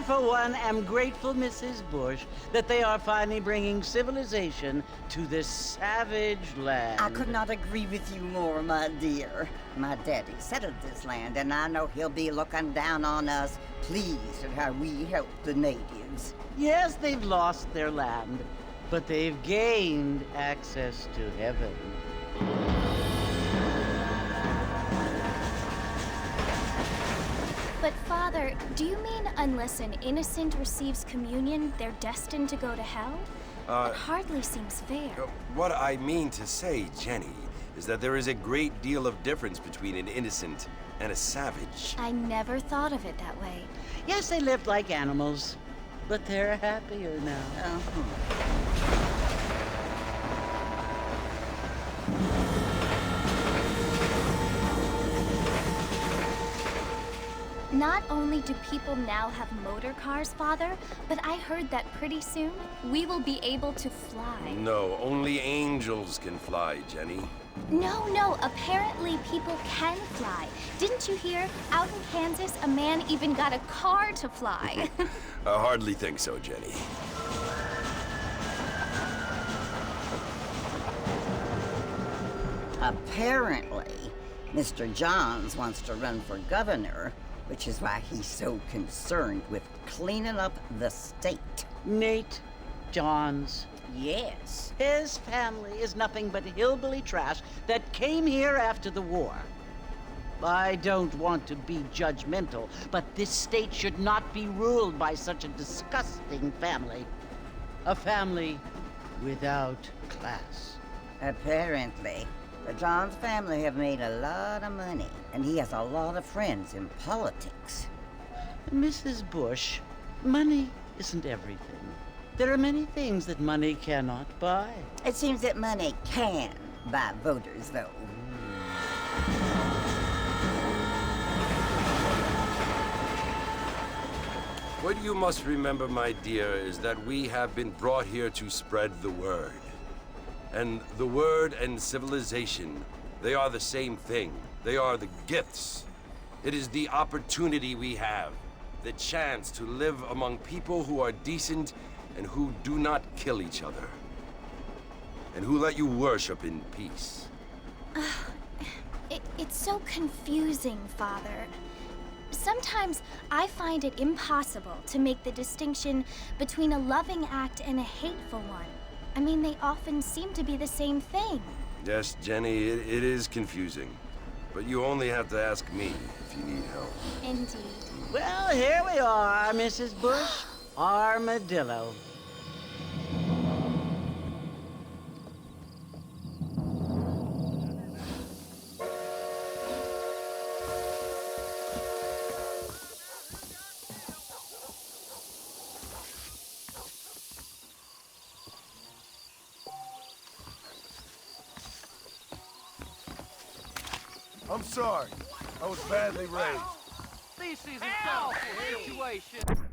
I, for one, am grateful, Mrs. Bush, that they are finally bringing civilization to this savage land. I could not agree with you more, my dear. My daddy settled this land, and I know he'll be looking down on us, pleased at how we help the natives. Yes, they've lost their land, but they've gained access to heaven. But Father, do you mean unless an innocent receives communion, they're destined to go to hell? That hardly seems fair. What I mean to say, Jenny, is that there is a great deal of difference between an innocent and a savage. I never thought of it that way. Yes, they lived like animals, but they're happier now. Not only do people now have motor cars, Father, but I heard that pretty soon we will be able to fly. No, only angels can fly, Jenny. No, apparently people can fly. Didn't you hear? Out in Kansas, a man even got a car to fly. I hardly think so, Jenny. Apparently, Mr. Johns wants to run for governor, which is why he's so concerned with cleaning up the state. Nate Johns. Yes. His family is nothing but hillbilly trash that came here after the war. I don't want to be judgmental, but this state should not be ruled by such a disgusting family. A family without class. Apparently. The Johns family have made a lot of money, and he has a lot of friends in politics. Mrs. Bush, money isn't everything. There are many things that money cannot buy. It seems that money can buy voters, though. What you must remember, my dear, is that we have been brought here to spread the word. And the word and civilization, they are the same thing. They are the gifts. It is the opportunity we have, the chance to live among people who are decent and who do not kill each other, and who let you worship in peace. It's so confusing, Father. Sometimes I find it impossible to make the distinction between a loving act and a hateful one. I mean, they often seem to be the same thing. Yes, Jenny, it is confusing. But you only have to ask me if you need help. Indeed. Well, here we are, Mrs. Bush. Armadillo. I'm sorry. I was badly raised. This is a awful situation.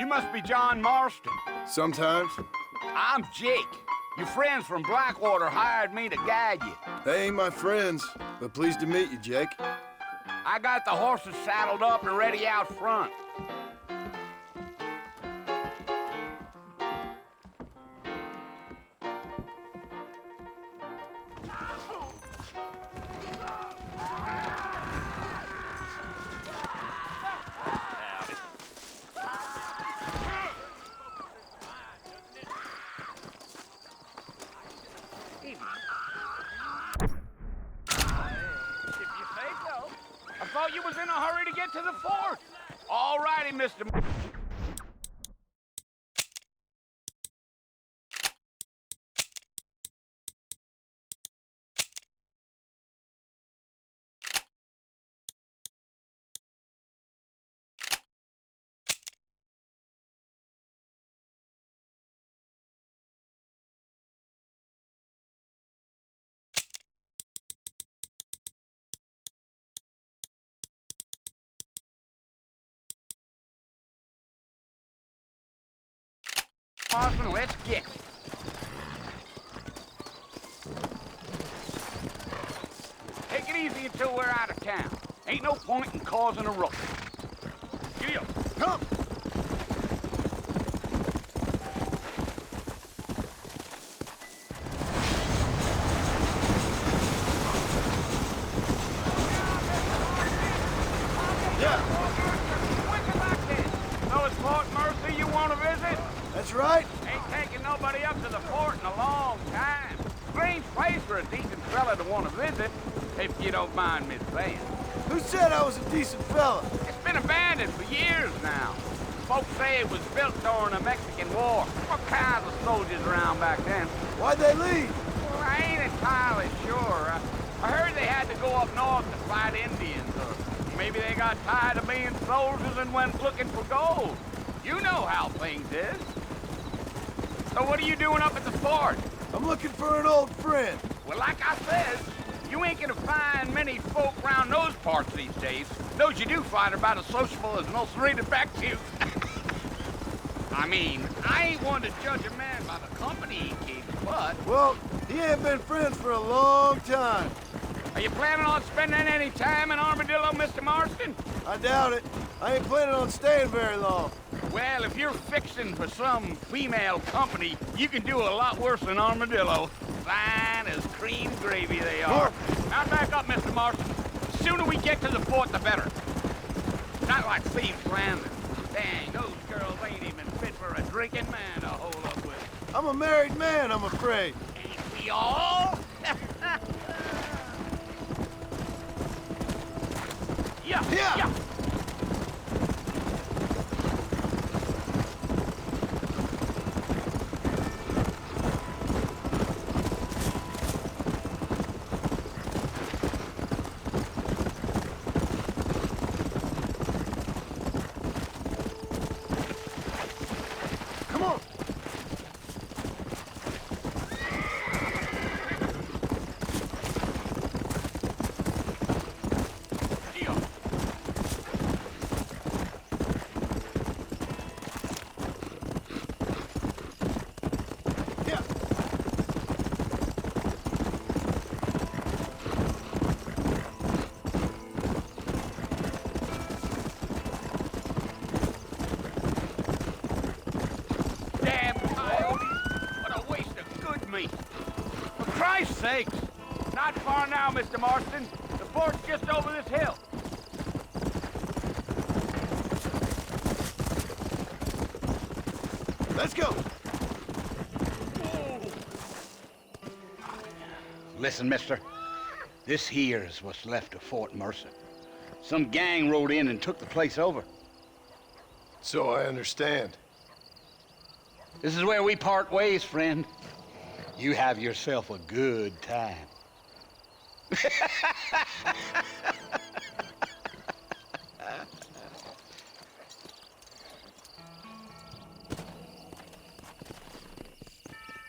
must be John Marston. Sometimes. I'm Jake. Your friends from Blackwater hired me to guide you. They ain't my friends, but pleased to meet you, Jake. I got the horses saddled up and ready out front. I thought you was in a hurry to get to the fort. All righty, Mr. Marston, let's get it. Take it easy until we're out of town. Ain't no point in causing a ruckus. Giddy up. Come! So it's Fort Mercy you want to visit? That's right. Ain't taking nobody up to the fort in a long time. Strange place for a decent fella to want to visit, if you don't mind me saying. Who said I was a decent fella? It's been abandoned for years now. Folks say it was built during the Mexican War. What kinds of soldiers around back then? Why'd they leave? Well, I ain't entirely sure. I heard they had to go up north to fight Indians, or maybe they got tired of being soldiers and went looking for gold. You know how things is. So what are you doing up at the fort? I'm looking for an old friend. Well, like I said, you ain't gonna find many folk around those parts these days. Those you do find are about as sociable as most rated back to you. I mean, I ain't one to judge a man by the company he keeps, but... Well, he ain't been friends for a long time. Are you planning on spending any time in Armadillo, Mr. Marston? I doubt it. I ain't planning on staying very long. Well, if you're fixing for some female company, you can do a lot worse than Armadillo. Fine as cream gravy they are. Now back up, Mr. Marston. The sooner we get to the fort, the better. Not like Thieves Landing. Dang, those girls ain't even fit for a drinking man to hold up with. I'm a married man, I'm afraid. Ain't we all? Yeah. Come on. Sakes. Not far now, Mr. Marston. The fort's just over this hill. Let's go. Listen, mister. This here is what's left of Fort Mercer. Some gang rode in and took the place over. So I understand. This is where we part ways, friend. You have yourself a good time.